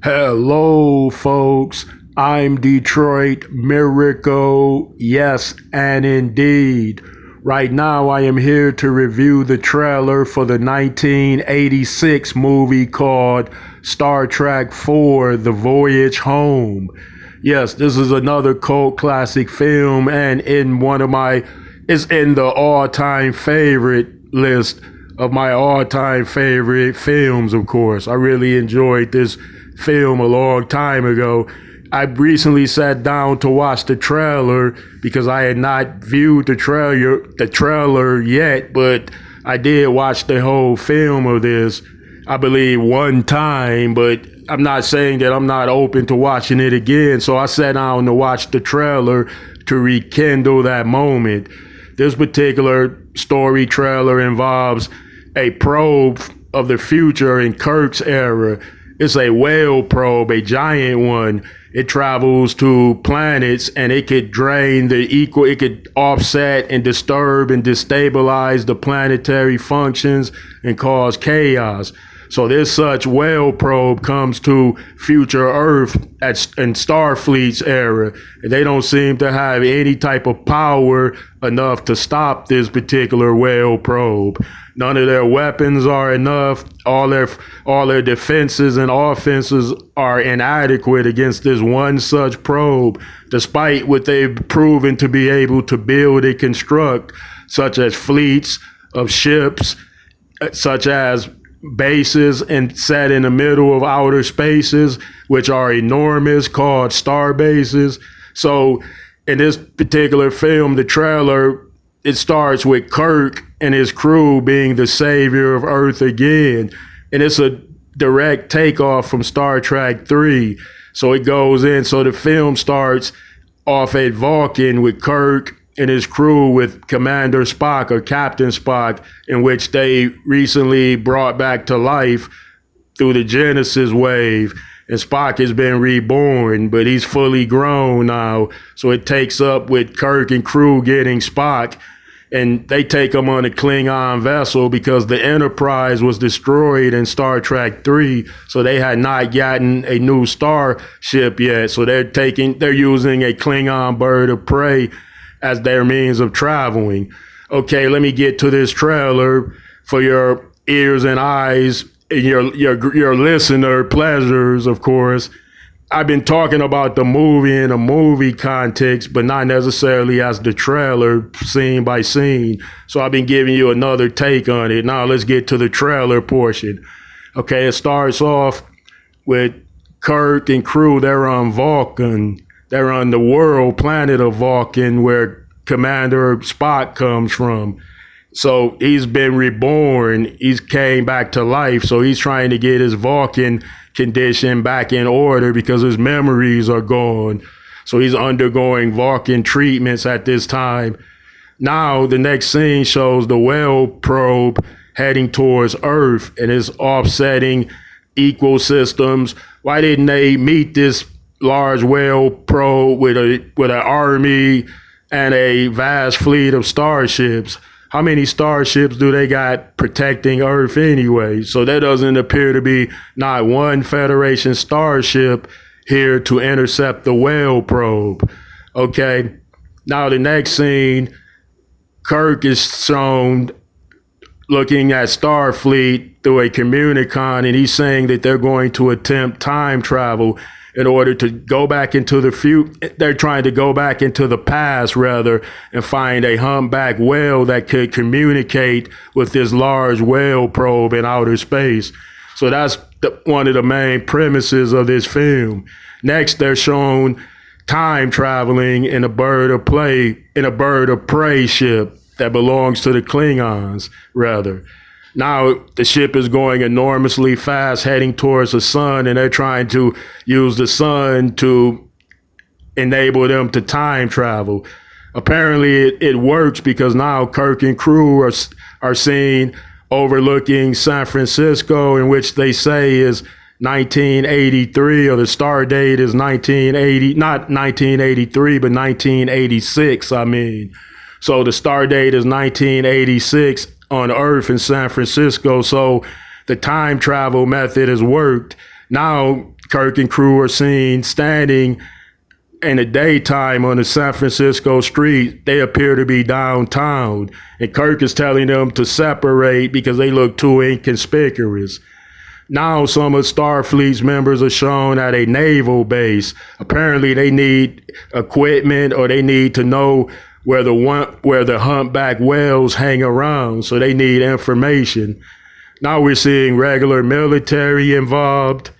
Hello, folks. I'm Detroit Miracle. Yes, and indeed. Right now, I am here to review the trailer for the 1986 movie called Star Trek IV: The Voyage Home. Yes, this is another cult classic film, and it's in the all-time favorite list of my all-time favorite films, of course. I really enjoyed this film a long time ago. I recently sat down to watch the trailer because I had not viewed the trailer yet, but I did watch the whole film of this, I believe, one time, but I'm not saying that I'm not open to watching it again. So I sat down to watch the trailer to rekindle that moment. This particular story trailer involves a probe of the future in Kirk's era. It's a whale probe, a giant one. It travels to planets and it could it could offset and disturb and destabilize the planetary functions and cause chaos. So this such whale probe comes to future Earth in Starfleet's era, and they don't seem to have any type of power enough to stop this particular whale probe. None of their weapons are enough. All their defenses and offenses are inadequate against this one such probe, despite what they've proven to be able to build and construct, such as fleets of ships, such as bases and set in the middle of outer spaces, which are enormous, called star bases. So in this particular film, the trailer, it starts with Kirk and his crew being the savior of Earth again. And it's a direct takeoff from Star Trek 3. So it goes in. So the film starts off at Vulcan with Kirk and his crew with Commander Spock or Captain Spock, in which they recently brought back to life through the Genesis wave. And Spock has been reborn, but he's fully grown now. So it takes up with Kirk and crew getting Spock, and they take him on a Klingon vessel because the Enterprise was destroyed in Star Trek 3. So they had not gotten a new starship yet. So they're using a Klingon bird of prey as their means of traveling. Okay, let me get to this trailer for your ears and eyes and your listener pleasures, of course. I've been talking about the movie in a movie context, but not necessarily as the trailer, scene by scene. So I've been giving you another take on it. Now let's get to the trailer portion. Okay, it starts off with Kirk and crew. They're on Vulcan. They're on the world planet of Vulcan, where Commander Spock comes from. So he's been reborn. He's came back to life. So he's trying to get his Vulcan condition back in order because his memories are gone. So he's undergoing Vulcan treatments at this time. Now the next scene shows the whale probe heading towards Earth and is offsetting ecosystems. Why didn't they meet this large whale probe with an army and a vast fleet of starships? How many starships do they got protecting Earth anyway? So there doesn't appear to be not one Federation starship here to intercept the whale probe. Okay, now the next scene, Kirk is shown looking at Starfleet through a communicon, and he's saying that they're going to attempt time travel in order to go back into the future. They're trying to go back into the past, rather, and find a humpback whale that could communicate with this large whale probe in outer space. So that's one of the main premises of this film. Next, they're shown time traveling in a bird of prey ship that belongs to the Klingons, rather. Now the ship is going enormously fast, heading towards the sun, and they're trying to use the sun to enable them to time travel. Apparently it works because now Kirk and crew are seen overlooking San Francisco, in which they say is 1983, or the star date is 1980, not 1983, but 1986, I mean. So the star date is 1986 on Earth in San Francisco. So the time travel method has worked. Now Kirk and crew are seen standing in the daytime on the San Francisco street. They appear to be downtown, and Kirk is telling them to separate because they look too inconspicuous. Now some of Starfleet's members are shown at a naval base. Apparently they need equipment, or they need to know where the humpback whales hang around, so they need information. Now we're seeing regular military involved.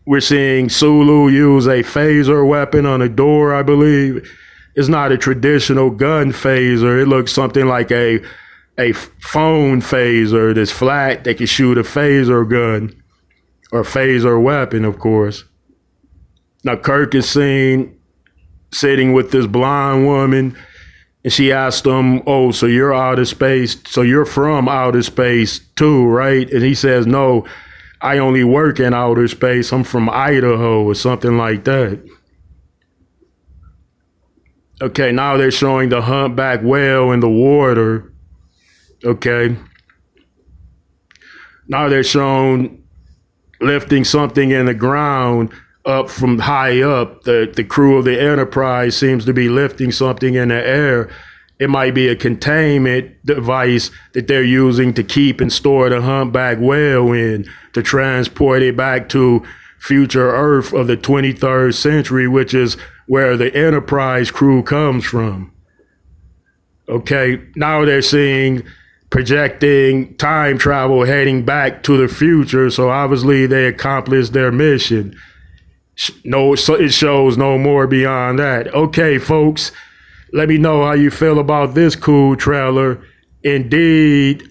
We're seeing Sulu use a phaser weapon on a door, I believe. It's not a traditional gun phaser. It looks something like a phone phaser that's flat that can shoot a phaser gun, or phaser weapon, of course. Now Kirk is seen sitting with this blonde woman, and she asked him, "Oh, so you're outer space? So you're from outer space too, right?" And he says, "No, I only work in outer space. I'm from Idaho," or something like that. Okay, now they're showing the humpback whale in the water. Okay. Now they're shown lifting something in the ground up from high up. The crew of the Enterprise seems to be lifting something in the air. It might be a containment device that they're using to keep and store the humpback whale in, to transport it back to future Earth of the 23rd century, which is where the Enterprise crew comes from. Okay, now they're seeing projecting time travel heading back to the future, so obviously they accomplished their mission. No, so it shows no more beyond that. Okay, folks, let me know how you feel about this cool trailer. Indeed,